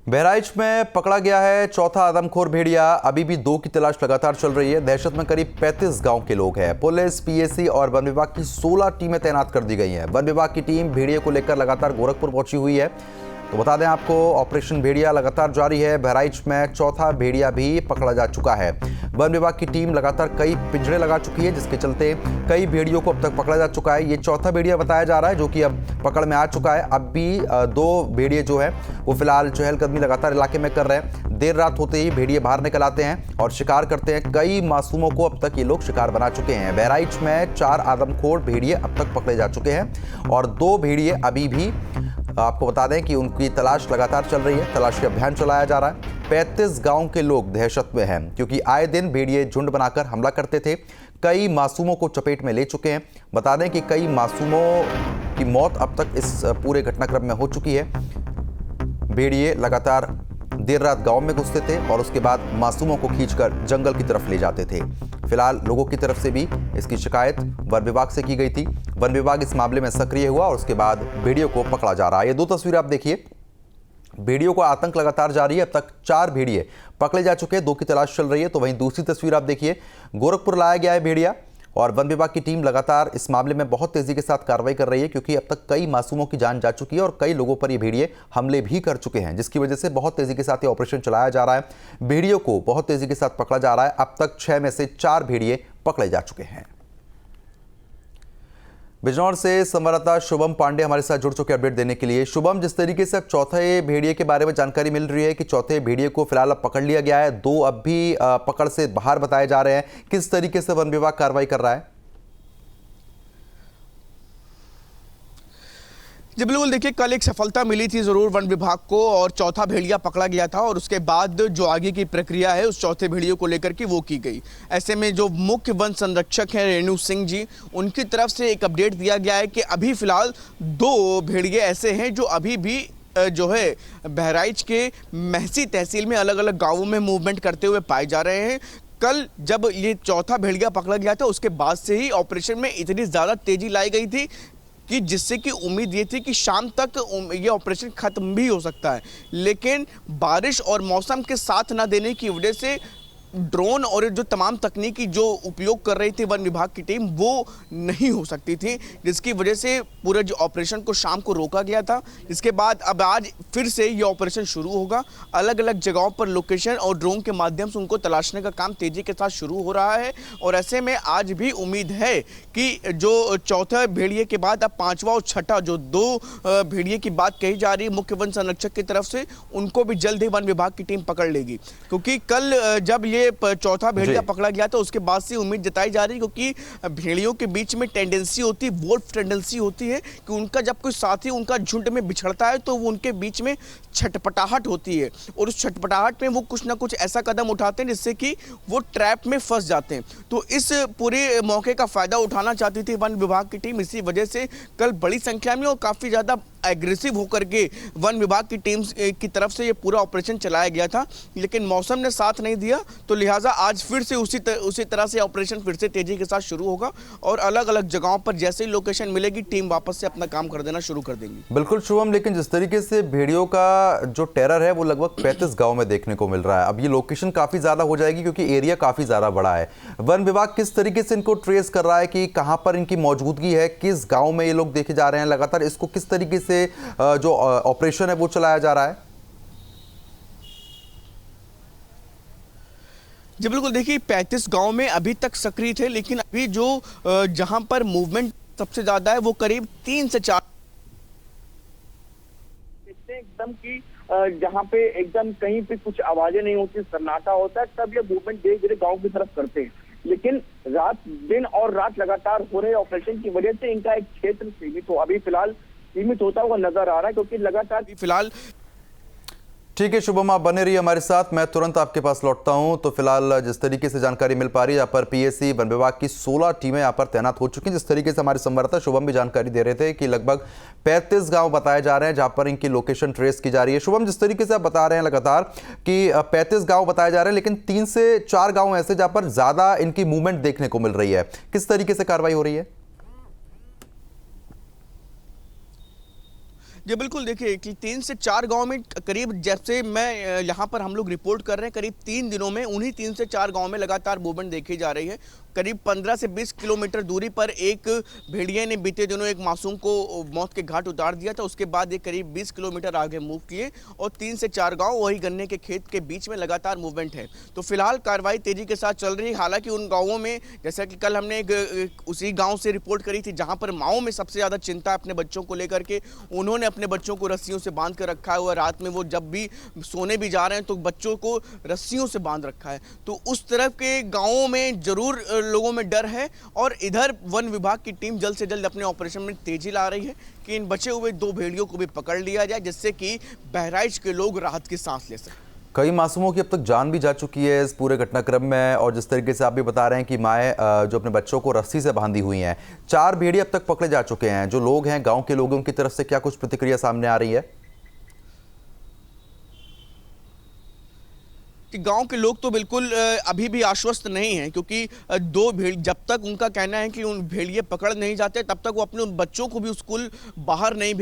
बहराइच में पकड़ा गया है चौथा आदमखोर भेड़िया। अभी भी दो की तलाश लगातार चल रही है। दहशत में करीब 35 गांव के लोग हैं। पुलिस, पीएसी और वन विभाग की 16 टीमें तैनात कर दी गई हैं। वन विभाग की टीम भेड़िए को लेकर लगातार गोरखपुर पहुंची हुई है। तो बता दें आपको, ऑपरेशन भेड़िया लगातार जारी है। बहराइच में चौथा भेड़िया भी पकड़ा जा चुका है। वन विभाग की टीम लगातार कई पिंजरे लगा चुकी है, जिसके चलते कई भेड़ियों को अब तक पकड़ा जा चुका है। ये चौथा भेड़िया बताया जा रहा है, जो कि अब पकड़ में आ चुका है। अब भी दो भेड़िए जो है वो फिलहाल चहलकदमी लगातार इलाके में कर रहे हैं। देर रात होते ही भेड़िए बाहर निकल आते हैं और शिकार करते हैं। कई मासूमों को अब तक ये लोग शिकार बना चुके हैं। बहराइच में 4 आदमखोर भेड़िए अब तक पकड़े जा चुके हैं और 2 भेड़िए अभी भी, आपको बता दें कि उनकी तलाश लगातार चल रही है। तलाशी अभियान चलाया जा रहा है। 35 गांव के लोग दहशत में हैं, क्योंकि आए दिन भेड़िए झुंड बनाकर हमला करते थे। कई मासूमों को चपेट में ले चुके हैं। बता दें कि कई मासूमों की मौत अब तक इस पूरे घटनाक्रम में हो चुकी है। भेड़िए लगातार देर रात गांव में घुसते थे और उसके बाद मासूमों को खींचकर जंगल की तरफ ले जाते थे। फिलहाल लोगों की तरफ से भी इसकी शिकायत वन विभाग से की गई थी। वन विभाग इस मामले में सक्रिय हुआ और उसके बाद भेड़ियों को पकड़ा जा रहा है। ये 2 तस्वीर आप देखिए। भेड़ियों का आतंक लगातार जारी है। अब तक 4 भेड़िए पकड़े जा चुके हैं, 2 की तलाश चल रही है। तो वहीं दूसरी तस्वीर आप देखिए, गोरखपुर लाया गया है भेड़िया और वन विभाग की टीम लगातार इस मामले में बहुत तेजी के साथ कार्रवाई कर रही है, क्योंकि अब तक कई मासूमों की जान जा चुकी है और कई लोगों पर ये भेड़िए हमले भी कर चुके हैं, जिसकी वजह से बहुत तेजी के साथ ये ऑपरेशन चलाया जा रहा है। भेड़ियों को बहुत तेजी के साथ पकड़ा जा रहा है। अब तक 6 में से 4 भेड़िए पकड़े जा चुके हैं। बिजनौर से संवाददाता शुभम पांडे हमारे साथ जुड़ चुके अपडेट देने के लिए। शुभम, जिस तरीके से अब चौथे भेड़िए के बारे में जानकारी मिल रही है कि चौथे भेड़िए को फिलहाल अब पकड़ लिया गया है, 2 अब भी पकड़ से बाहर बताए जा रहे हैं, किस तरीके से वन विभाग कार्रवाई कर रहा है? जी बिल्कुल, देखिए कल एक सफलता मिली थी ज़रूर वन विभाग को और चौथा भेड़िया पकड़ा गया था और उसके बाद जो आगे की प्रक्रिया है उस चौथे भेड़िए को लेकर के वो की गई। ऐसे में जो मुख्य वन संरक्षक हैं रेणु सिंह जी, उनकी तरफ से एक अपडेट दिया गया है कि अभी फिलहाल 2 भेड़िए ऐसे हैं जो अभी भी जो है बहराइच के महसी तहसील में अलग अलग गाँवों में मूवमेंट करते हुए पाए जा रहे हैं। कल जब ये चौथा भेड़िया पकड़ा गया था उसके बाद से ही ऑपरेशन में इतनी ज़्यादा तेज़ी लाई गई थी कि जिससे कि उम्मीद ये थी कि शाम तक ये ऑपरेशन खत्म भी हो सकता है, लेकिन बारिश और मौसम के साथ ना देने की वजह से ड्रोन और जो तमाम तकनीकी जो उपयोग कर रही थी वन विभाग की टीम वो नहीं हो सकती थी, जिसकी वजह से पूरे जो ऑपरेशन को शाम को रोका गया था। इसके बाद अब आज फिर से ये ऑपरेशन शुरू होगा। अलग अलग जगहों पर लोकेशन और ड्रोन के माध्यम से उनको तलाशने का काम तेजी के साथ शुरू हो रहा है और ऐसे में आज भी उम्मीद है कि जो चौथा भेड़िए के बाद अब 5वां और 6ठा जो 2 भेड़िए की बात कही जा रही है मुख्य वन संरक्षक की तरफ से, उनको भी जल्द ही वन विभाग की टीम पकड़ लेगी। क्योंकि कल जब ये चौथा भेड़िया पकड़ा गया था उसके बाद से उम्मीद जताई जा रही है, क्योंकि भेड़ियों के बीच में टेंडेंसी होती है, वोल्फ टेंडेंसी होती है कि उनका जब कोई साथी उनका झुंड में बिछड़ता है तो वो उनके बीच में छटपटाहट होती है और उस छटपटाहट में वो कुछ ना कुछ ऐसा कदम उठाते हैं जिससे कि वो ट्रैप में फंस जाते हैं। तो इस पूरे मौके का फायदा उठाना चाहती थी वन विभाग की टीम। इसी वजह से कल बड़ी संख्या में और काफ़ी ज़्यादा एग्रेसिव होकर के वन विभाग की टीम की तरफ से ये पूरा ऑपरेशन चलाया गया था, लेकिन मौसम ने साथ नहीं दिया, तो लिहाजा आज फिर से उसी तरह से ऑपरेशन फिर से तेजी के साथ शुरू होगा और अलग अलग जगहों पर जैसे ही लोकेशन मिलेगी टीम वापस से अपना काम कर देना शुरू कर देंगी। बिल्कुल शुभम, लेकिन जिस तरीके से भेड़ियों का जो टेरर है वो लगभग 35 गांव में देखने को मिल रहा है। अब ये लोकेशन काफी ज्यादा हो जाएगी क्योंकि एरिया काफी ज्यादा बड़ा है। वन विभाग किस तरीके से इनको ट्रेस कर रहा है कि कहां पर इनकी मौजूदगी है, किस गांव में ये लोग देखे जा रहे हैं, लगातार इसको किस तरीके से जो ऑपरेशन है वो चलाया जा रहा है? जी बिल्कुल, देखिए 35 गांव में अभी तक सक्रिय थे, लेकिन अभी जो जहां पर मूवमेंट सबसे ज्यादा है वो करीब 3 से 4 एकदम की जहाँ पे एकदम कहीं पे कुछ आवाजें नहीं होती, सन्नाटा होता है, तब ये मूवमेंट धीरे धीरे गाँव की तरफ करते हैं। लेकिन दिन और रात लगातार हो रहे ऑपरेशन की वजह से इनका एक क्षेत्र सीमित होता हुआ नजर आ रहा है, क्योंकि लगातार फिलहाल। ठीक है शुभम, आप बने रहिए हमारे साथ, मैं तुरंत आपके पास लौटता हूं। तो फिलहाल जिस तरीके से जानकारी मिल पा रही है, यहाँ पर पीएसी वन विभाग की 16 टीमें यहाँ पर तैनात हो चुकी हैं। जिस तरीके से हमारे संवाददाता शुभम भी जानकारी दे रहे थे कि लगभग 35 गांव बताए जा रहे हैं जहां पर इनकी लोकेशन ट्रेस की जा रही है। शुभम, जिस तरीके से आप बता रहे हैं लगातार कि 35 गाँव बताए जा रहे हैं, लेकिन 3 से 4 गाँव ऐसे जहाँ पर ज्यादा इनकी मूवमेंट देखने को मिल रही है, किस तरीके से कार्रवाई हो रही है? जी बिल्कुल, देखिए कि 3 से 4 गांव में करीब, जैसे मैं यहाँ पर हम लोग रिपोर्ट कर रहे हैं, करीब 3 दिनों में उन्हीं 3 से 4 गांव में लगातार मूवमेंट देखी जा रही है। करीब 15 से 20 किलोमीटर दूरी पर एक भेड़िए ने बीते दिनों एक मासूम को मौत के घाट उतार दिया था। उसके बाद ये करीब 20 किलोमीटर आगे मूव किए और 3 से 4 गांव वही गन्ने के खेत के बीच में लगातार मूवमेंट है। तो फिलहाल कार्रवाई तेजी के साथ चल रही है। हालांकि उन गाँवों में, जैसा कि कल हमने उसी गाँव से रिपोर्ट करी थी जहाँ पर माओं में सबसे ज़्यादा चिंता है अपने बच्चों को लेकर के, उन्होंने अपने बच्चों को रस्सियों से बांध कर रखा हुआ है। रात में वो जब भी सोने भी जा रहे हैं तो बच्चों को रस्सियों से बांध रखा है। तो उस तरफ के गांवों में जरूर लोगों में डर है और इधर वन विभाग की टीम जल्द से जल्द अपने ऑपरेशन में तेजी ला रही है कि इन बचे हुए 2 भेड़ियों को भी पकड़ लिया जाए, जिससे कि बहराइच के लोग राहत की सांस ले सकें। कई मासूमों की अब तक जान भी जा चुकी है इस पूरे घटनाक्रम में, और जिस तरीके से आप भी बता रहे हैं कि माएँ जो अपने बच्चों को रस्सी से बांधी हुई हैं, 4 भेड़िए अब तक पकड़े जा चुके हैं। जो लोग हैं, गांव के लोग, उनकी तरफ से क्या कुछ प्रतिक्रिया सामने आ रही है? कि गांव के लोग तो बिल्कुल अभी भी आश्वस्त नहीं हैं, क्योंकि 2 भेड़, जब तक उनका कहना है कि उन भेड़िए पकड़ नहीं जाते तब तक वो अपने उन बच्चों को भी स्कूल नहीं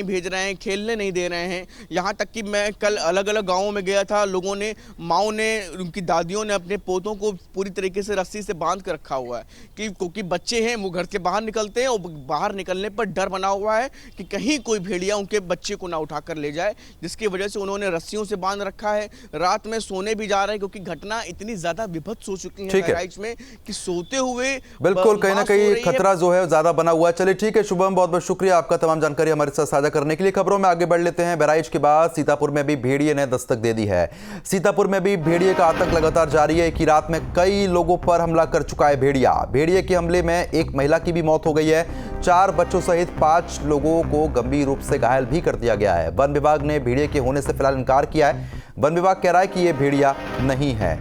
भेज रहे हैं, खेलने नहीं दे रहे हैं। यहाँ तक कि मैं कल अलग अलग गांवों में गया था, लोगों ने, माओं ने, उनकी दादियों ने अपने पोतों को पूरी तरीके से रस्सी से बांध कर रखा हुआ है कि क्योंकि बच्चे हैं, वो घर से बाहर निकलते हैं और बाहर निकलने पर डर बना हुआ है कि कहीं कोई भेड़िया उनके बच्चे को ना उठा कर ले जाए, जिसकी वजह से उन्होंने रस्सियों से बांध रखा है। रात में सोने भी जा रहे हैं क्योंकि घटना इतनी ज्यादा विभत्स हो चुकी है बहराइच में कि सोते हुए बिल्कुल कहीं ना कहीं खतरा जो है ज्यादा बना हुआ है। चलिए ठीक है शुभम, बहुत बहुत शुक्रिया आपका तमाम जानकारी हमारे साथ साझा करने के लिए। खबरों में आगे बढ़ लेते हैं। बहराइच के बाद सीतापुर में भी भेड़िए ने दस्तक दे दी है। सीतापुर में भी भेड़िए का आतंक लगातार जारी है। एक ही रात में कई लोगों पर हमला कर चुका है भेड़िया। भेड़िए के हमले में एक महिला की भी मौत हो गई है। 4 बच्चों सहित 5 लोगों को गंभीर रूप से घायल भी कर दिया गया है। वन विभाग ने भेड़िए के होने से फिलहाल इनकार किया है। वन विभाग कह रहा है कि यह भेड़िया नहीं है।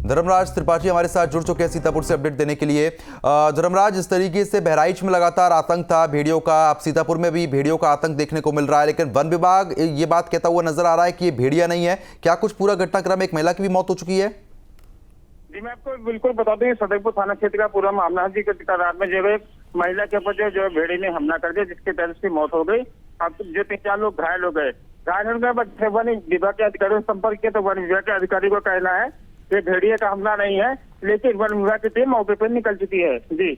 धर्मराज त्रिपाठी हमारे साथ जुड़ चुके हैं सीतापुर से अपडेट देने के लिए। धर्मराज, इस तरीके से बहराइच में लगातार आतंक था भेड़ियों का, अब सीतापुर में भी भेड़ियों का आतंक देखने को मिल रहा है, लेकिन वन विभाग ये बात कहता हुआ नजर आ रहा है कि ये भेड़िया नहीं है। क्या कुछ पूरा घटनाक्रम, एक महिला की भी मौत हो चुकी है? जी मैं आपको बिल्कुल बता दूं, सदरपुर थाना क्षेत्र का पूरा मामला है जी। रात में जो है महिला के ऊपर जो भेड़िए ने हमला कर दिया, जिसके तहत उसकी मौत हो गई। अब जो 3-4 लोग घायल हो गए। घायल होने के बाद वन विभाग के अधिकारियों से संपर्क किया तो वन विभाग के अधिकारी को कहना है कि भेड़िए का हमला नहीं है, लेकिन वन विभाग की टीम मौके पर निकल चुकी है। जी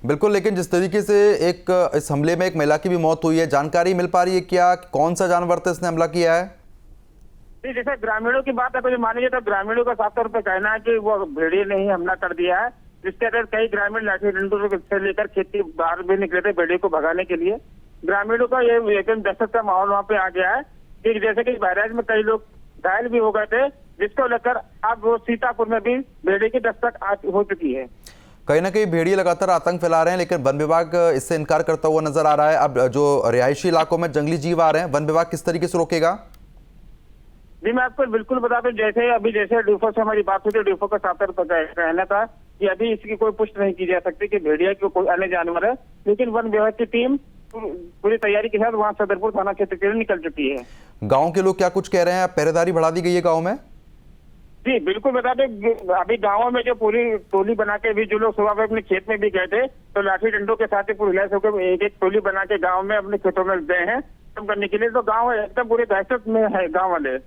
बिल्कुल, लेकिन जिस तरीके से इस हमले में एक महिला की भी मौत हुई है, जानकारी मिल पा रही है क्या कौन सा जानवर था इसने हमला किया है? जी जैसे ग्रामीणों की बात है, मान लीजिए तो ग्रामीणों का साफ तौर पर कहना है कि वो भेड़िए ने ही हमला कर दिया है, जिसके तहत कई ग्रामीण लाठी डंडों से लेकर खेत की बाहर भी निकले थे भेड़िए को भगाने के लिए। ग्रामीणों का ये एकदम दहशत का माहौल वहाँ पे आ गया है कि जैसे कि बहराइच में कई लोग घायल भी हो गए थे, जिसको लेकर अब वो सीतापुर में भी भेड़िए की दस्तक हो चुकी है। कहीं ना कहीं भेड़िए लगातार आतंक फैला रहे हैं, लेकिन वन विभाग इससे इनकार करता हुआ नजर आ रहा है। अब जो रिहायशी इलाकों में जंगली जीव आ रहे हैं, वन विभाग किस तरीके से रोकेगा? जी मैं आपको बिल्कुल बता दूं, जैसे डीफो से हमारी बात हुई थी, डीफो का साफ तौर पर कहना था कि अभी इसकी कोई पुष्टि नहीं की जा सकती कि भेड़िया की कोई अन्य जानवर है, लेकिन वन विभाग की टीम पूरी तैयारी के साथ वहाँ सदरपुर थाना क्षेत्र के लिए निकल चुकी है। गांव के लोग क्या कुछ कह रहे हैं? पहरेदारी बढ़ा दी गई है गांव में? जी बिल्कुल बता दें, अभी गाँव में जो पूरी टोली बना के भी जो लोग सुबह में अपने खेत में भी गए थे, तो लाठी डंडों के साथ ही पूरी लैस होकर एक टोली बना के गाँव में अपने खेतों में गए हैं करने के लिए। तो गाँव एकदम पूरे दहशत में है गाँव वाले।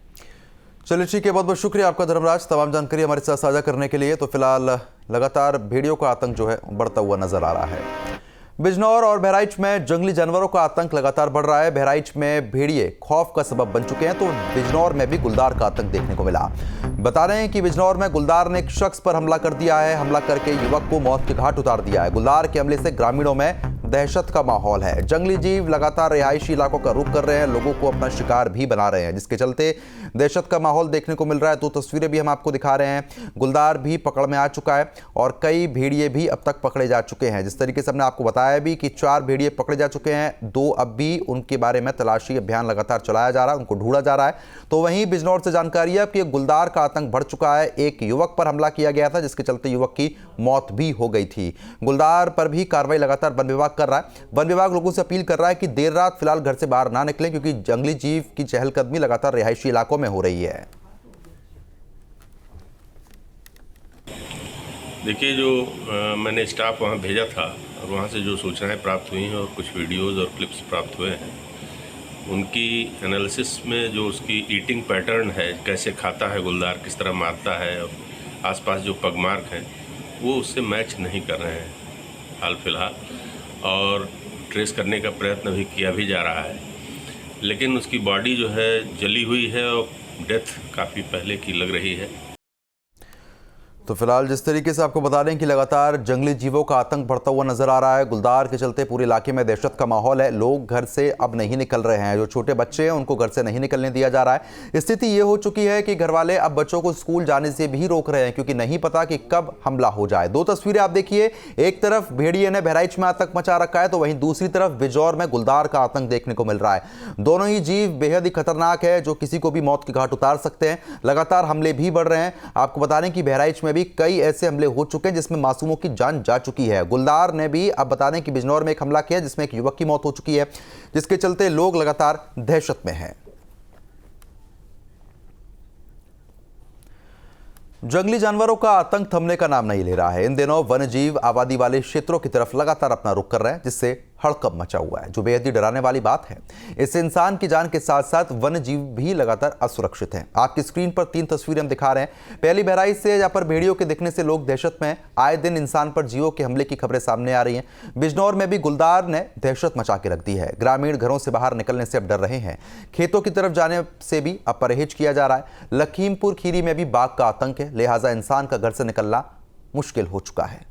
चलिए ठीक है, बहुत बहुत शुक्रिया आपका धर्मराज तमाम जानकारी हमारे साथ साझा करने के लिए। तो फिलहाल लगातार भेड़ियों का आतंक जो है बढ़ता हुआ नजर आ रहा है। बिजनौर और बहराइच में जंगली जानवरों का आतंक लगातार बढ़ रहा है। बहराइच में भेड़िए खौफ का सबब बन चुके हैं, तो बिजनौर में भी गुलदार का आतंक देखने को मिला। बता रहे हैं कि बिजनौर में गुलदार ने एक शख्स पर हमला कर दिया है। हमला करके युवक को मौत के घाट उतार दिया है। गुलदार के हमले से ग्रामीणों में दहशत का माहौल है। जंगली जीव लगातार रिहायशी इलाकों का रुख कर रहे हैं, लोगों को अपना शिकार भी बना रहे हैं, जिसके चलते दहशत का माहौल देखने को मिल रहा है। तो तस्वीरें भी हम आपको दिखा रहे हैं। गुलदार भी पकड़ में आ चुका है और कई भेड़िए भी अब तक पकड़े जा चुके हैं। जिस तरीके से हमने आपको बताया भी कि 4 भेड़िए पकड़े जा चुके हैं, 2 अब भी उनके बारे में तलाशी अभियान लगातार चलाया जा रहा है, उनको ढूंढा जा रहा है। तो वहीं बिजनौर से जानकारी है कि गुलदार का आतंक बढ़ चुका है। एक युवक पर हमला किया गया था, जिसके चलते युवक की मौत भी हो गई थी। गुलदार पर भी कार्रवाई लगातार वन विभाग कर रहा है। वन विभाग लोगों से अपील कर रहा है कि देर रात फिलहाल घर से बाहर ना निकलें, क्योंकि जंगली जीव की चहलकदमी लगातार रिहायशी इलाकों में हो रही है। देखिए, जो मैंने स्टाफ वहाँ भेजा था और वहाँ से जो सूचनाएं प्राप्त हुई हैं और कुछ वीडियोस और क्लिप्स प्राप्त हुए हैं, उनकी एनालिसिस में जो उसकी ईटिंग पैटर्न है, कैसे खाता है गुलदार, किस तरह मारता है, और आसपास जो पगमार्क हैं वो उससे मैच नहीं कर रहे हैं हाल फिलहाल, और ट्रेस करने का प्रयत्न भी किया भी जा रहा है, लेकिन उसकी बॉडी जो है जली हुई है और डेथ काफ़ी पहले की लग रही है। तो फिलहाल जिस तरीके से आपको बता दें कि लगातार जंगली जीवों का आतंक बढ़ता हुआ नजर आ रहा है, गुलदार के चलते पूरे इलाके में दहशत का माहौल है। लोग घर से अब नहीं निकल रहे हैं, जो छोटे बच्चे हैं उनको घर से नहीं निकलने दिया जा रहा है। स्थिति ये हो चुकी है कि घर वाले अब बच्चों को स्कूल जाने से भी रोक रहे हैं, क्योंकि नहीं पता कि कब हमला हो जाए। दो तस्वीरें आप देखिए, एक तरफ भेड़िए ने बहराइच में आतंक मचा रखा है, तो वहीं दूसरी तरफ बिजौर में गुलदार का आतंक देखने को मिल रहा है। दोनों ही जीव बेहद ही खतरनाक है, जो किसी को भी मौत की घाट उतार सकते हैं। लगातार हमले भी बढ़ रहे हैं। आपको बता दें कि बहराइच में भी कई ऐसे हमले हो चुके हैं जिसमें मासूमों की जान जा चुकी है। गुलदार ने भी अब बता दें कि बिजनौर में एक हमला किया जिसमें एक युवक की मौत हो चुकी है, जिसके चलते लोग लगातार दहशत में हैं। जंगली जानवरों का आतंक थमने का नाम नहीं ले रहा है। इन दिनों वन्यजीव आबादी वाले क्षेत्रों की तरफ लगातार अपना रुख कर रहे हैं, जिससे हड़कंप मचा हुआ है, जो बेहद ही डराने वाली बात है। इससे इंसान की जान के साथ साथ वन्यजीव भी लगातार असुरक्षित हैं। आपकी स्क्रीन पर 3 तस्वीरें हम दिखा रहे हैं। पहली बहराइच से, जहां पर भेड़ियों के दिखने से लोग दहशत में हैं। आए दिन इंसान पर जीवों के हमले की खबरें सामने आ रही हैं। बिजनौर में भी गुलदार ने दहशत मचा के रख दी है। ग्रामीण घरों से बाहर निकलने से अब डर रहे हैं। खेतों की तरफ जाने से भी अब परहेज किया जा रहा है। लखीमपुर खीरी में भी बाघ का आतंक है, लिहाजा इंसान का घर से निकलना मुश्किल हो चुका है।